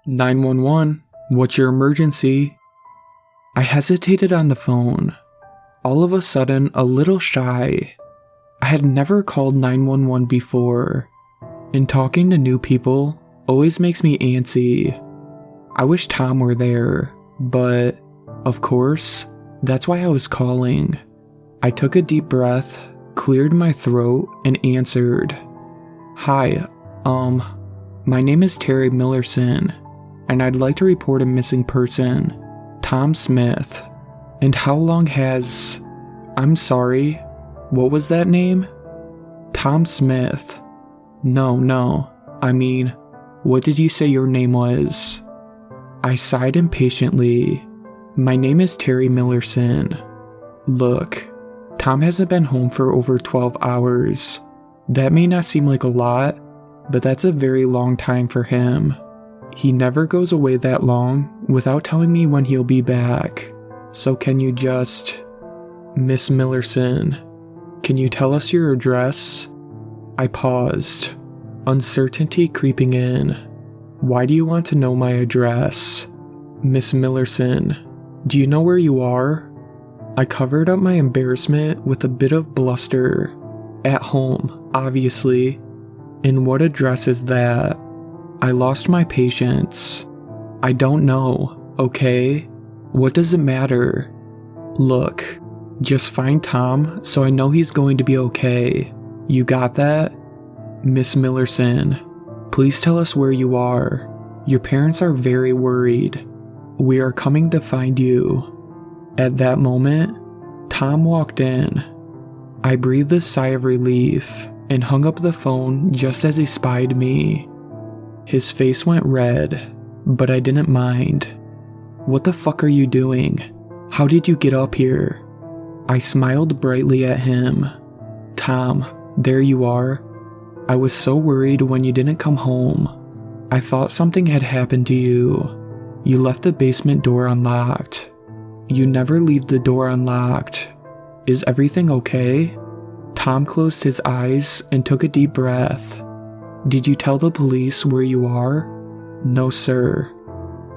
911, what's your emergency? I hesitated on the phone, all of a sudden a little shy. I had never called 911 before, and talking to new people always makes me antsy. I wish Tom were there, but, of course, that's why I was calling. I took a deep breath, cleared my throat, and answered. Hi, my name is Terry Millerson, and I'd like to report a missing person, Tom Smith. And how long has... I'm sorry, what was that name? Tom Smith. No, I mean, what did you say your name was? I sighed impatiently. My name is Terry Millerson. Look, Tom hasn't been home for over 12 hours. That may not seem like a lot, but that's a very long time for him. He never goes away that long without telling me when he'll be back. So can you just... Miss Millerson, can you tell us your address? I paused, uncertainty creeping in. Why do you want to know my address? Miss Millerson, do you know where you are? I covered up my embarrassment with a bit of bluster. At home, obviously. And what address is that? I lost my patience. I don't know, okay? What does it matter? Look, just find Tom so I know he's going to be okay. You got that? Miss Millerson, please tell us where you are. Your parents are very worried. We are coming to find you. At that moment, Tom walked in. I breathed a sigh of relief and hung up the phone just as he spied me. His face went red, but I didn't mind. What the fuck are you doing? How did you get up here? I smiled brightly at him. Tom, there you are. I was so worried when you didn't come home. I thought something had happened to you. You left the basement door unlocked. You never leave the door unlocked. Is everything okay? Tom closed his eyes and took a deep breath. Did you tell the police where you are? No, sir.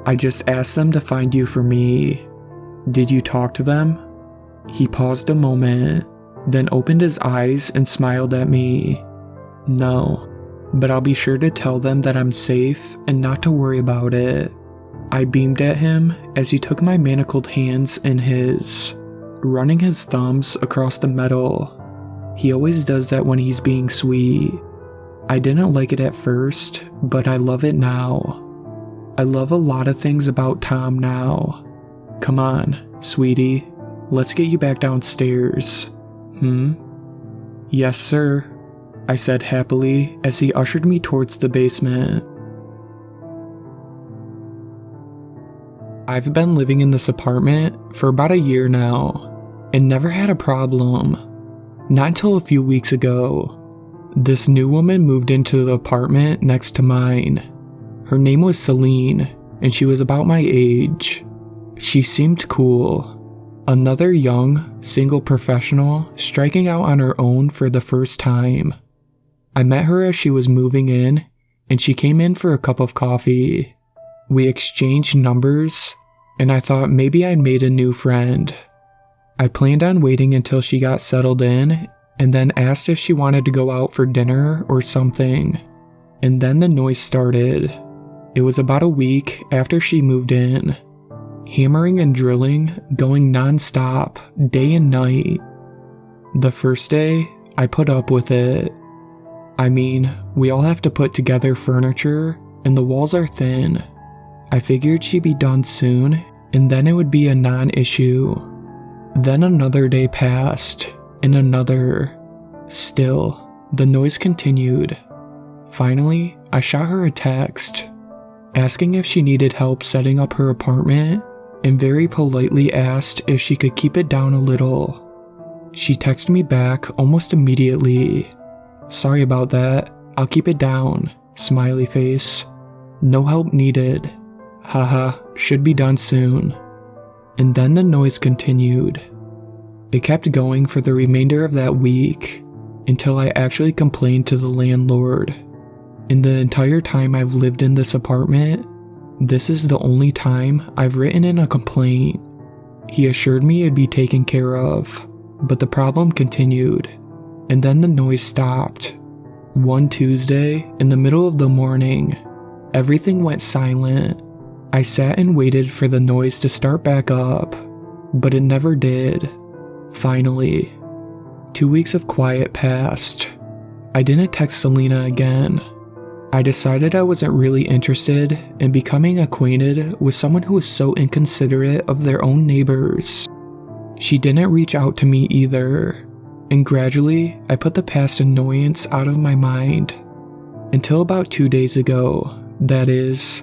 I just asked them to find you for me. Did you talk to them? He paused a moment, then opened his eyes and smiled at me. No, but I'll be sure to tell them that I'm safe and not to worry about it. I beamed at him as he took my manacled hands in his, running his thumbs across the metal. He always does that when he's being sweet. I didn't like it at first, but I love it now. I love a lot of things about Tom now. Come on, sweetie, let's get you back downstairs. Yes, sir, I said happily as he ushered me towards the basement. I've been living in this apartment for about a year now, and never had a problem. Not until a few weeks ago. This new woman moved into the apartment next to mine. Her name was Celine, and she was about my age. She seemed cool. Another young, single professional striking out on her own for the first time. I met her as she was moving in, and she came in for a cup of coffee. We exchanged numbers, and I thought maybe I'd made a new friend. I planned on waiting until she got settled in, and then asked if she wanted to go out for dinner or something. And then the noise started. It was about a week after she moved in. Hammering and drilling, going non-stop, day and night. The first day, I put up with it. I mean, we all have to put together furniture, and the walls are thin. I figured she'd be done soon, and then it would be a non-issue. Then another day passed. And another. Still, the noise continued. Finally, I shot her a text, asking if she needed help setting up her apartment, and very politely asked if she could keep it down a little. She texted me back almost immediately. Sorry about that, I'll keep it down, smiley face. No help needed. Haha, should be done soon. And then the noise continued. It kept going for the remainder of that week, until I actually complained to the landlord. In the entire time I've lived in this apartment, This is the only time I've written in a complaint. He assured me it'd be taken care of, but the problem continued, and then the noise stopped. One Tuesday, in the middle of the morning, everything went silent. I sat and waited for the noise to start back up, but it never did. Finally, 2 weeks of quiet passed. I didn't text Selena again. I decided I wasn't really interested in becoming acquainted with someone who was so inconsiderate of their own neighbors. She didn't reach out to me either, and gradually I put the past annoyance out of my mind. Until about 2 days ago, that is.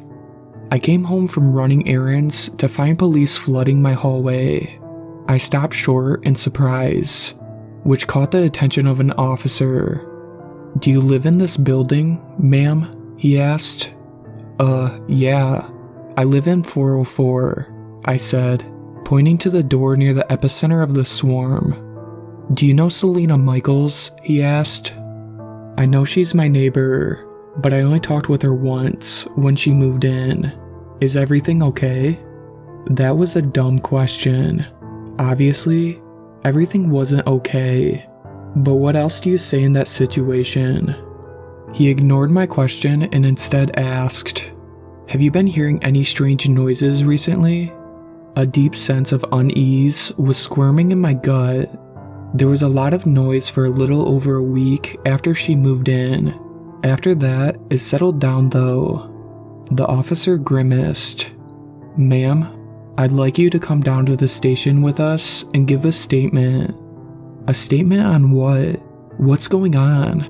I came home from running errands to find police flooding my hallway. I stopped short in surprise, which caught the attention of an officer. "Do you live in this building, ma'am?" he asked. Yeah. I live in 404, I said, pointing to the door near the epicenter of the swarm. "Do you know Selena Michaels?" he asked. "I know she's my neighbor, but I only talked with her once when she moved in. Is everything okay?" That was a dumb question. Obviously, everything wasn't okay. But what else do you say in that situation? He ignored my question and instead asked, "Have you been hearing any strange noises recently?" A deep sense of unease was squirming in my gut. There was a lot of noise for a little over a week after she moved in. After that, it settled down though. The officer grimaced. "Ma'am, I'd like you to come down to the station with us and give a statement." "A statement on what? What's going on?"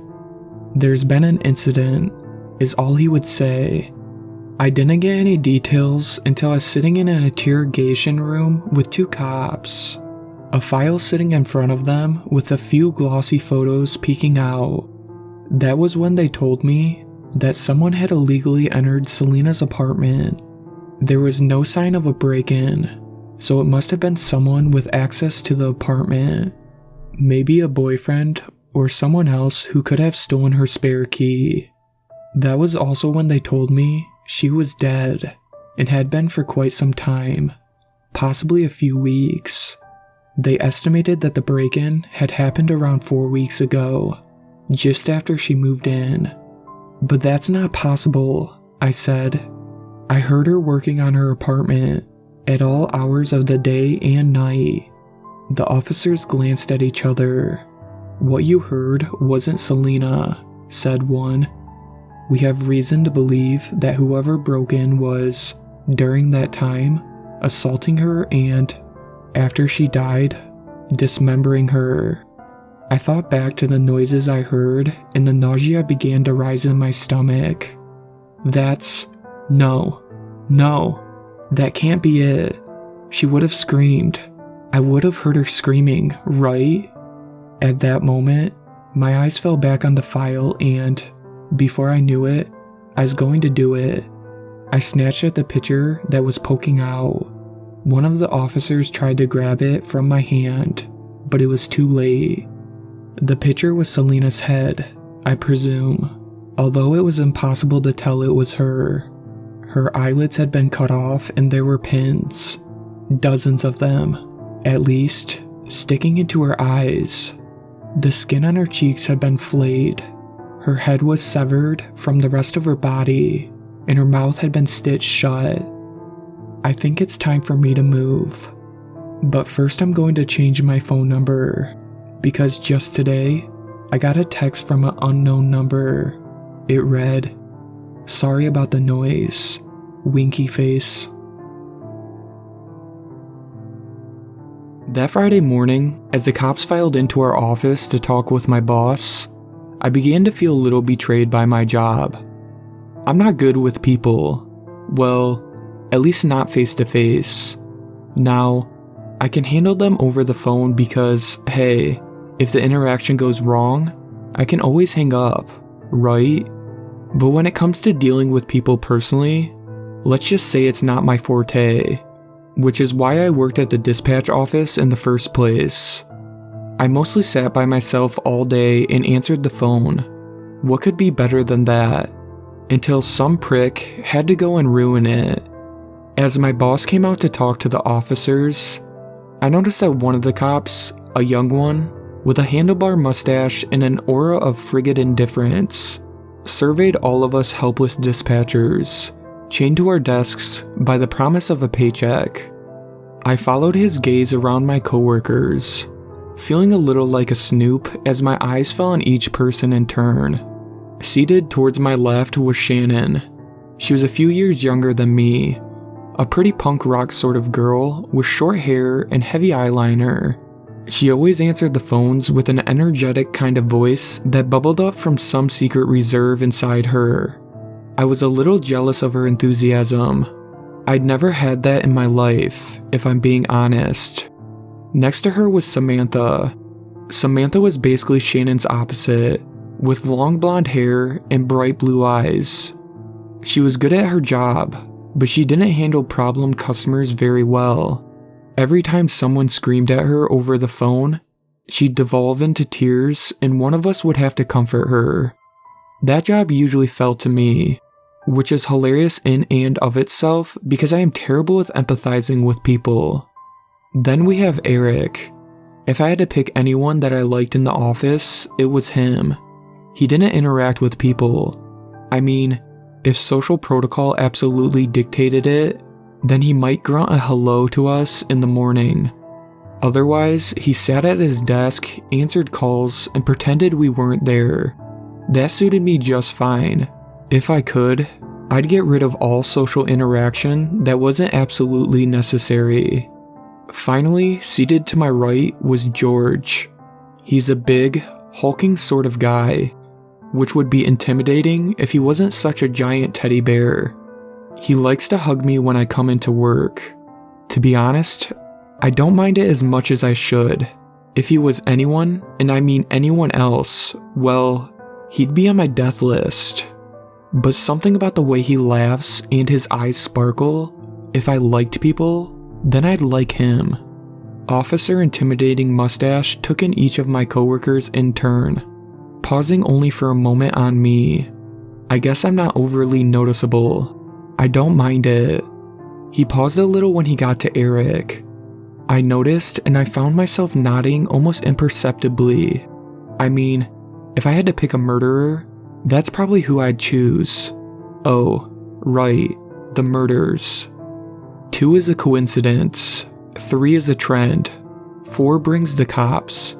"There's been an incident," is all he would say. I didn't get any details until I was sitting in an interrogation room with 2 cops. A file sitting in front of them with a few glossy photos peeking out. That was when they told me that someone had illegally entered Selena's apartment. There was no sign of a break-in, so it must have been someone with access to the apartment. Maybe a boyfriend or someone else who could have stolen her spare key. That was also when they told me she was dead and had been for quite some time, possibly a few weeks. They estimated that the break-in had happened around 4 weeks ago, just after she moved in. "But that's not possible," I said. "I heard her working on her apartment at all hours of the day and night." The officers glanced at each other. "What you heard wasn't Selena," said one. "We have reason to believe that whoever broke in was, during that time, assaulting her and, after she died, dismembering her." I thought back to the noises I heard and the nausea began to rise in my stomach. No, that can't be it. She would have screamed. I would have heard her screaming, right? At that moment, my eyes fell back on the file and, before I knew it, I was going to do it. I snatched at the picture that was poking out. One of the officers tried to grab it from my hand, but it was too late. The picture was Selena's head, I presume, although it was impossible to tell it was her. Her eyelids had been cut off and there were pins, dozens of them, at least, sticking into her eyes. The skin on her cheeks had been flayed. Her head was severed from the rest of her body, and her mouth had been stitched shut. I think it's time for me to move. But first I'm going to change my phone number, because just today, I got a text from an unknown number. It read, "Sorry about the noise, winky face." That Friday morning, as the cops filed into our office to talk with my boss, I began to feel a little betrayed by my job. I'm not good with people. Well, at least not face to face. Now, I can handle them over the phone because, hey, if the interaction goes wrong, I can always hang up, right? But when it comes to dealing with people personally, let's just say it's not my forte, which is why I worked at the dispatch office in the first place. I mostly sat by myself all day and answered the phone. What could be better than that? until some prick had to go and ruin it. As my boss came out to talk to the officers, I noticed that one of the cops, a young one, with a handlebar mustache and an aura of frigid indifference, surveyed all of us helpless dispatchers, chained to our desks by the promise of a paycheck. I followed his gaze around my coworkers, feeling a little like a snoop as my eyes fell on each person in turn. Seated towards my left was Shannon. She was a few years younger than me, a pretty punk rock sort of girl with short hair and heavy eyeliner. She always answered the phones with an energetic kind of voice that bubbled up from some secret reserve inside her. I was a little jealous of her enthusiasm. I'd never had that in my life, if I'm being honest. Next to her was Samantha. Samantha was basically Shannon's opposite, with long blonde hair and bright blue eyes. She was good at her job, but she didn't handle problem customers very well. Every time someone screamed at her over the phone, she'd devolve into tears and one of us would have to comfort her. That job usually fell to me, which is hilarious in and of itself because I am terrible with empathizing with people. Then we have Eric. If I had to pick anyone that I liked in the office, it was him. He didn't interact with people. I mean, if social protocol absolutely dictated it, then he might grunt a hello to us in the morning. Otherwise, he sat at his desk, answered calls, and pretended we weren't there. That suited me just fine. If I could, I'd get rid of all social interaction that wasn't absolutely necessary. Finally, seated to my right was George. He's a big, hulking sort of guy, which would be intimidating if he wasn't such a giant teddy bear. He likes to hug me when I come into work. To be honest, I don't mind it as much as I should. If he was anyone, and I mean anyone else, well, he'd be on my death list. But something about the way he laughs and his eyes sparkle, if I liked people, then I'd like him. Officer Intimidating Mustache took in each of my coworkers in turn, pausing only for a moment on me. I guess I'm not overly noticeable. I don't mind it. He paused a little when he got to Eric. I noticed and I found myself nodding almost imperceptibly. I mean, if I had to pick a murderer, that's probably who I'd choose. Oh, right, the murders. 2 is a coincidence. 3 is a trend. 4 brings the cops.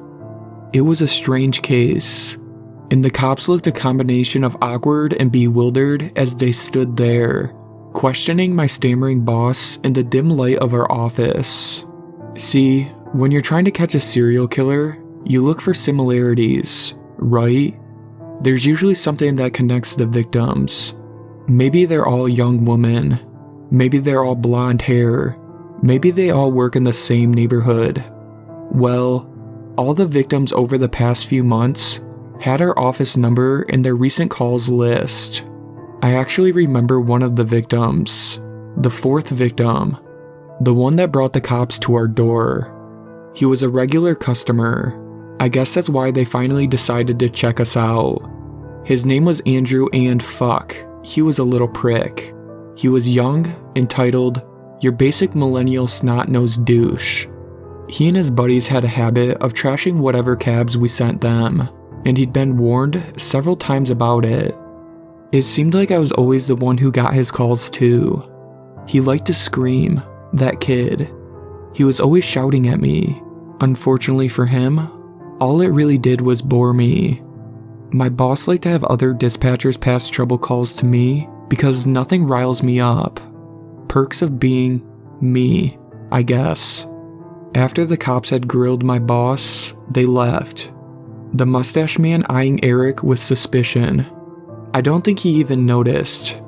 It was a strange case, and the cops looked a combination of awkward and bewildered as they stood there, questioning my stammering boss in the dim light of our office. See, when you're trying to catch a serial killer, you look for similarities, right? There's usually something that connects the victims. Maybe they're all young women. Maybe they're all blonde hair. Maybe they all work in the same neighborhood. Well, all the victims over the past few months had our office number in their recent calls list. I actually remember one of the victims, the 4th victim, the one that brought the cops to our door. He was a regular customer. I guess that's why they finally decided to check us out. His name was Andrew, and fuck, he was a little prick. He was young, entitled, your basic millennial snot-nosed douche. He and his buddies had a habit of trashing whatever cabs we sent them, and he'd been warned several times about it. It seemed like I was always the one who got his calls too. He liked to scream, that kid. He was always shouting at me. Unfortunately for him, all it really did was bore me. My boss liked to have other dispatchers pass trouble calls to me because nothing riles me up. Perks of being me, I guess. After the cops had grilled my boss, they left. The mustache man eyeing Eric with suspicion. I don't think he even noticed.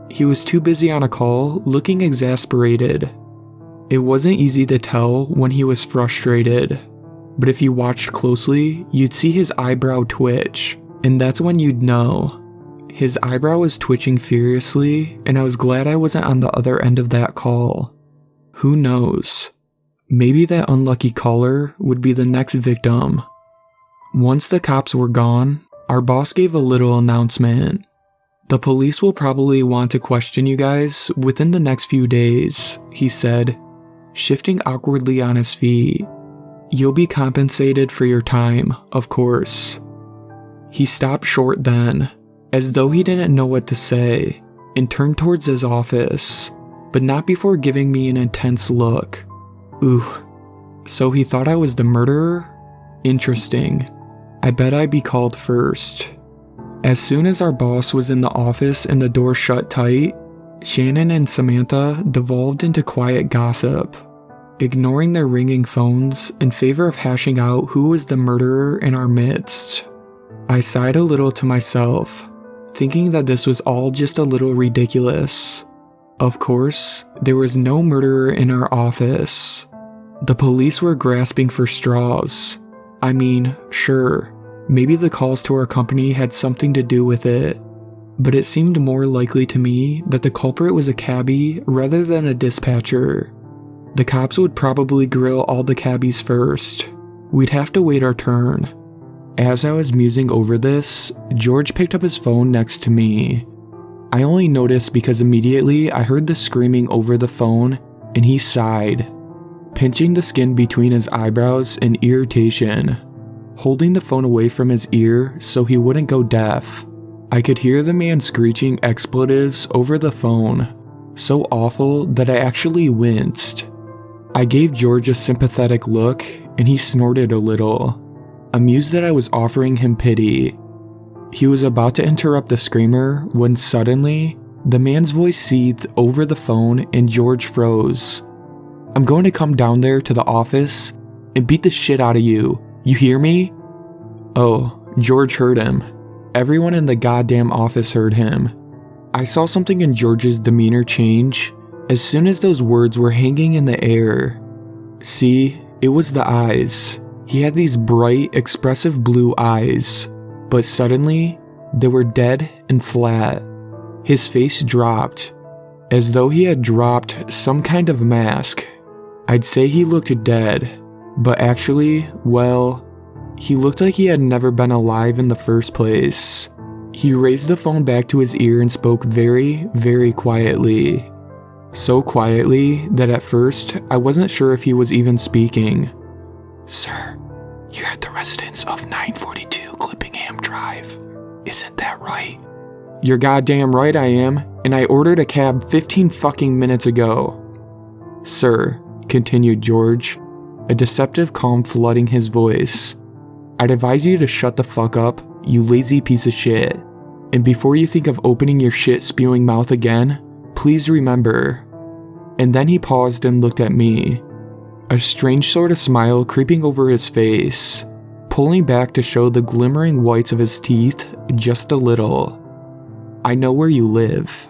He was too busy on a call, looking exasperated. It wasn't easy to tell when he was frustrated, but if you watched closely, you'd see his eyebrow twitch, and that's when you'd know. His eyebrow was twitching furiously, and I was glad I wasn't on the other end of that call. Who knows? Maybe that unlucky caller would be the next victim. Once the cops were gone, our boss gave a little announcement. "The police will probably want to question you guys within the next few days," he said, shifting awkwardly on his feet. "You'll be compensated for your time, of course." He stopped short then, as though he didn't know what to say, and turned towards his office, but not before giving me an intense look. Ooh, so he thought I was the murderer? Interesting. I bet I'd be called first. As soon as our boss was in the office and the door shut tight, Shannon and Samantha devolved into quiet gossip, ignoring their ringing phones in favor of hashing out who was the murderer in our midst. I sighed a little to myself, thinking that this was all just a little ridiculous. Of course, there was no murderer in our office. The police were grasping for straws. I mean, sure, maybe the calls to our company had something to do with it, but it seemed more likely to me that the culprit was a cabbie rather than a dispatcher. The cops would probably grill all the cabbies first. We'd have to wait our turn. As I was musing over this, George picked up his phone next to me. I only noticed because immediately I heard the screaming over the phone and he sighed, pinching the skin between his eyebrows in irritation, holding the phone away from his ear so he wouldn't go deaf. I could hear the man screeching expletives over the phone, so awful that I actually winced. I gave George a sympathetic look and he snorted a little, amused that I was offering him pity. He was about to interrupt the screamer when suddenly, the man's voice seethed over the phone and George froze. "I'm going to come down there to the office and beat the shit out of you. You hear me?" Oh, George heard him. Everyone in the goddamn office heard him. I saw something in George's demeanor change as soon as those words were hanging in the air. See, it was the eyes. He had these bright, expressive blue eyes, but suddenly, they were dead and flat. His face dropped, as though he had dropped some kind of mask. I'd say he looked dead, but actually, well, he looked like he had never been alive in the first place. He raised the phone back to his ear and spoke very, very quietly. So quietly that at first, I wasn't sure if he was even speaking. "Sir, you're at the residence of 942 Clippingham Drive. Isn't that right?" "You're goddamn right I am, and I ordered a cab 15 fucking minutes ago." "Sir," continued George, a deceptive calm flooding his voice, "I'd advise you to shut the fuck up, you lazy piece of shit. And before you think of opening your shit-spewing mouth again, please remember." And then he paused and looked at me, a strange sort of smile creeping over his face, pulling back to show the glimmering whites of his teeth just a little. "I know where you live."